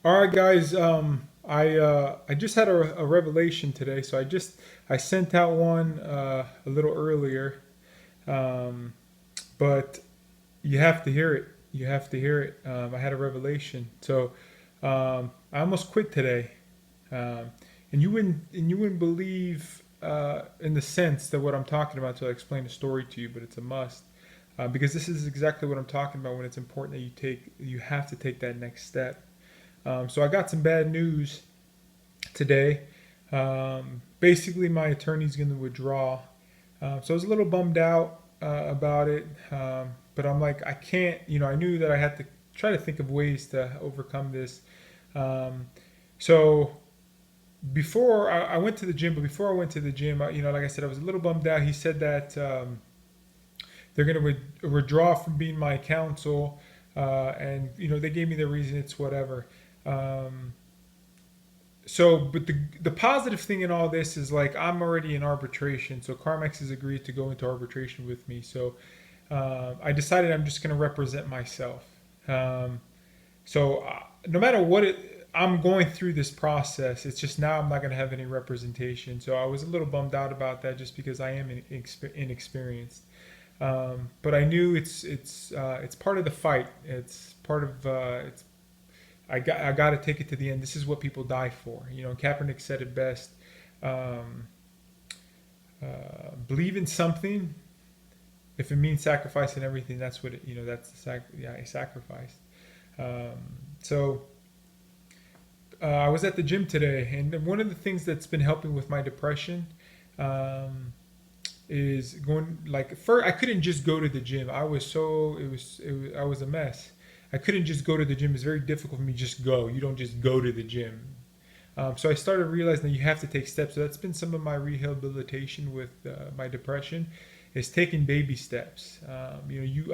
All right, guys. I just had a revelation today, so I sent out one a little earlier, um, but you have to hear it. You have to hear it. I had a revelation, so I almost quit today, um, and you wouldn't believe in the sense that what I'm talking about till I explain the story to you, but it's a must. Because this is exactly what I'm talking about when it's important that you have to take that next step. So I got some bad news today. Basically, my attorney's going to withdraw. So I was a little bummed out about it, but I'm like, I can't. I knew that I had to try to think of ways to overcome this. Um, so before I went to the gym, but before I went to the gym, like I said, I was a little bummed out. He said that they're going to withdraw from being my counsel, and they gave me the reason. It's whatever. Um, but the positive thing in all this is like I'm already in arbitration, so Carmex has agreed to go into arbitration with me. So I decided I'm just going to represent myself. Um, no matter I'm going through this process. It's just now I'm not going to have any representation. So I was a little bummed out about that, just because I am inexperienced. But I knew it's part of the fight. It's part of it's I got to take it to the end. This is what people die for. Kaepernick said it best. Um, Believe in something. If it means sacrificing everything, that's what That's yeah, he sacrificed. Um, so I was at the gym today, and one of the things that's been helping with my depression um, is going like first. I couldn't just go to the gym. I was so it was I was a mess. I couldn't just go to the gym. It's very difficult for me to just go. You don't just go to the gym. So I started realizing that you have to take steps. So that's been some of my rehabilitation with my depression, is taking baby steps. A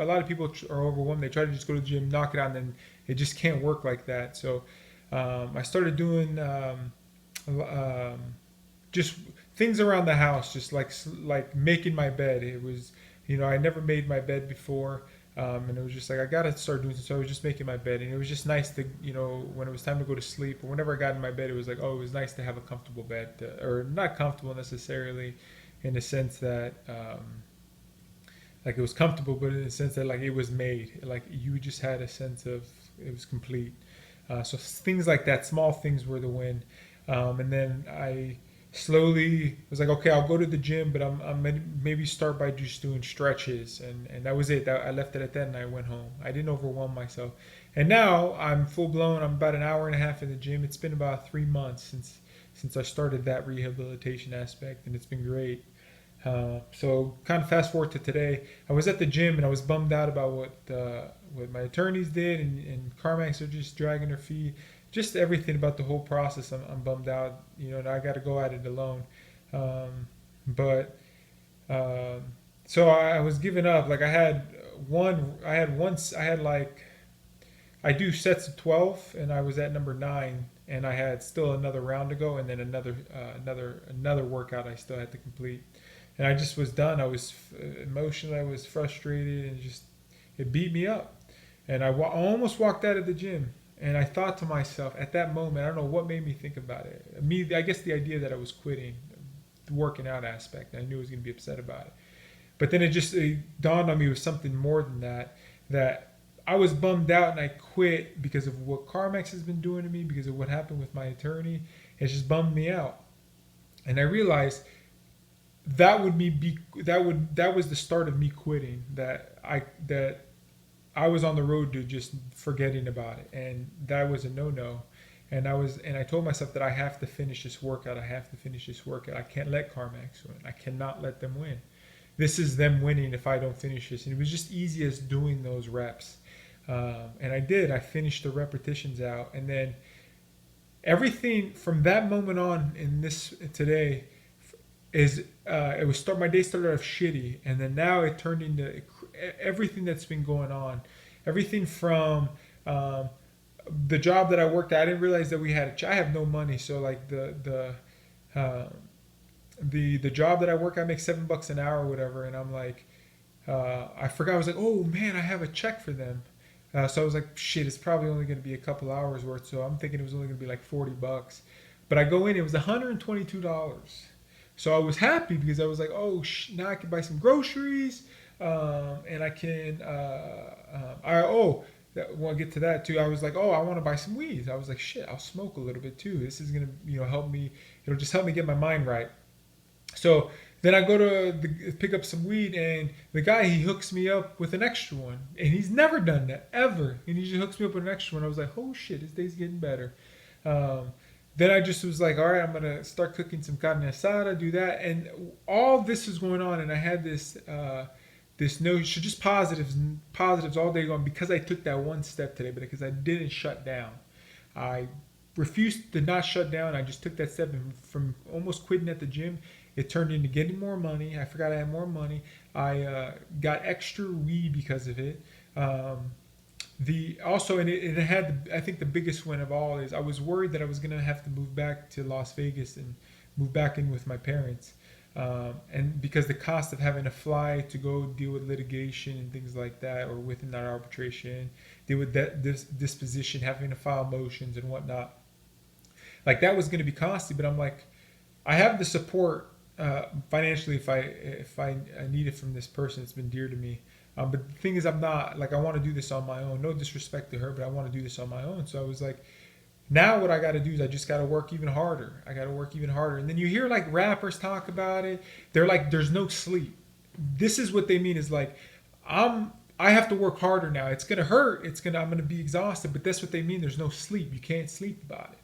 lot of people are overwhelmed. They try to just go to the gym, knock it out, and then it just can't work like that. So I started doing just things around the house, just like making my bed. It was, I never made my bed before. And it was just like I gotta start doing. So I was just making my bed, and it was just nice to, when it was time to go to sleep, or whenever I got in my bed, it was like, oh, it was nice to have a comfortable bed, or not comfortable necessarily, in the sense that like it was comfortable, but in the sense that like it was made, like you just had a sense of it was complete. So things like that, small things were the win. And then I slowly was like, okay, I'll go to the gym, but I'm maybe start by just doing stretches, and that was it. I left it at that, and I went home. I didn't overwhelm myself, and now I'm full blown. I'm about an hour and a half in the gym. It's been about 3 months since I started that rehabilitation aspect, and it's been great. So kind of fast forward to today, I was at the gym and I was bummed out about what my attorneys did, and CarMax are just dragging their feet, just everything about the whole process. I'm bummed out, and I got to go at it alone. Um, but um, so I was giving up. Like I had like I do sets of 12, and I was at number 9, and I had still another round to go, and then another workout I still had to complete, and I just was done. I was emotional. I was frustrated, and just it beat me up. And almost walked out of the gym. And I thought to myself at that moment, I don't know what made me think about it. I guess the idea that I was quitting the working out aspect. I knew I was going to be upset about it. But then it dawned on me it was something more than that. That I was bummed out and I quit because of what Carmex has been doing to me, because of what happened with my attorney. It just bummed me out. And I realized that was the start of me quitting. That I was on the road to just forgetting about it, and that was a no. And I told myself that I have to finish this workout. I have to finish this workout. I can't let Carmax win. I cannot let them win. This is them winning if I don't finish this. And it was just easy as doing those reps. And I did. I finished the repetitions out, and then everything from that moment on in this today is it was start my day started off shitty, and then now it turned into everything that's been going on, everything from um, the job that I worked at. I didn't realize that I have no money, so like uh, the job that I work, I make $7 an hour or whatever, and I'm like, I forgot. I was like, oh man, I have a check for them. So I was like, shit, it's probably only going to be a couple hours worth. So I'm thinking it was only going to be like $40. But I go in, it was $122. So I was happy because I was like, oh, now I can buy some groceries, and I can. We'll get to that too. I was like, oh, I want to buy some weed. I was like, shit, I'll smoke a little bit too. This is gonna, help me. It'll just help me get my mind right. So then I go to pick up some weed, and the guy, he hooks me up with an extra one, and he's never done that ever. And he just hooks me up with an extra one. I was like, oh shit, this day's getting better. Um, then I just was like, all right, I'm gonna start cooking some carne asada, do that, and all this is going on, and I had this notion, just positives all day long because I took that one step today, but because I didn't shut down. I refused to not shut down. I just took that step, and from almost quitting at the gym, it turned into getting more money. I forgot I had more money. I got extra weed because of it. The also and it had, I think the biggest win of all is I was worried that I was gonna have to move back to Las Vegas and move back in with my parents, and because the cost of having to fly to go deal with litigation and things like that, or within that arbitration, deal with this disposition, having to file motions and whatnot, like that was going to be costly. But I'm like, I have the support financially if I need it from this person. It's been dear to me. But the thing is, I'm not like, I want to do this on my own. No disrespect to her, but I want to do this on my own. So I was like, now what I got to do is I just got to work even harder. I got to work even harder. And then you hear like rappers talk about it. They're like, there's no sleep. This is what they mean is like, I have to work harder now. It's gonna hurt. I'm gonna be exhausted. But that's what they mean. There's no sleep. You can't sleep about it.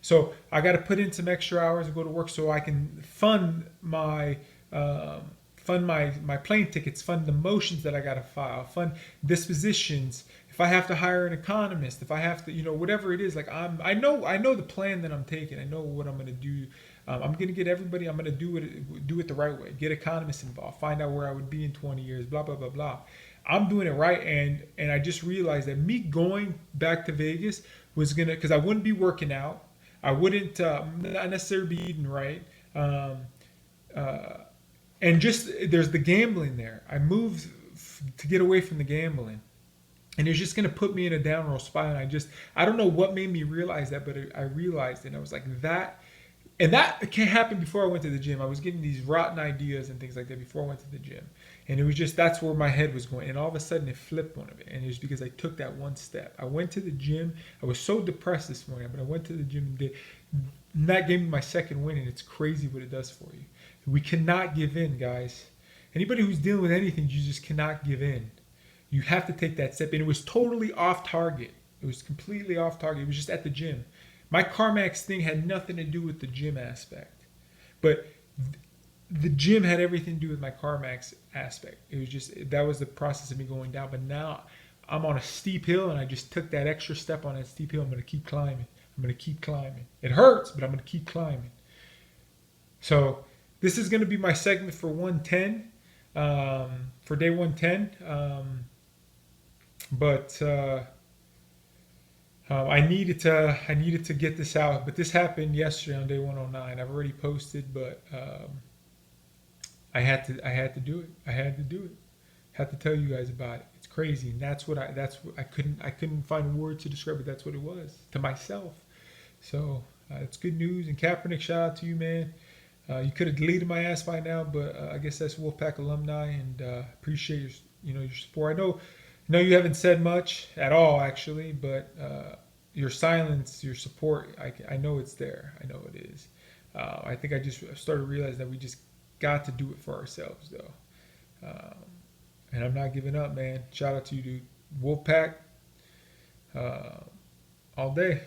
So I got to put in some extra hours and go to work so I can um, fund my plane tickets, fund the motions that I got to file, fund dispositions. If I have to hire an economist, if I have to, whatever it is, like I know the plan that I'm taking. I know what I'm going to do. I'm going to get everybody. I'm going to do it the right way. Get economists involved. Find out where I would be in 20 years. Blah blah blah blah. I'm doing it right, and I just realized that me going back to Vegas was gonna, because I wouldn't be working out. I wouldn't not necessarily be eating right. Um, uh, and just there's the gambling there. I moved to get away from the gambling, and it's just gonna put me in a downward spiral. And I don't know what made me realize that, but I realized it. And I was like that, and that can happen before I went to the gym. I was getting these rotten ideas and things like that before I went to the gym, and it was just that's where my head was going. And all of a sudden, it flipped one of it, and it was because I took that one step. I went to the gym. I was so depressed this morning, but I went to the gym and that gave me my second win. And it's crazy what it does for you. We cannot give in, guys. Anybody who's dealing with anything, you just cannot give in. You have to take that step. And it was totally off target. It was completely off target. It was just at the gym. My CarMax thing had nothing to do with the gym aspect. But the gym had everything to do with my CarMax aspect. It was just, that was the process of me going down. But now I'm on a steep hill, and I just took that extra step on that steep hill. I'm going to keep climbing. I'm going to keep climbing. It hurts, but I'm going to keep climbing. So this is going to be my segment for 110, for day 110. But I needed to get this out. But this happened yesterday on day 109. I've already posted, but I had to do it. I had to do it. Had to tell you guys about it. It's crazy, and that's what I couldn't find words to describe it. That's what it was to myself. So it's good news. And Kaepernick, shout out to you, man. You could have deleted my ass by now, but I guess that's Wolfpack alumni, and appreciate your support. I know you haven't said much at all actually, but your silence, your support, I know it's there. I know it is. I think I just started realizing that we just got to do it for ourselves, though. And I'm not giving up, man. Shout out to you, dude. Wolfpack, uh, all day.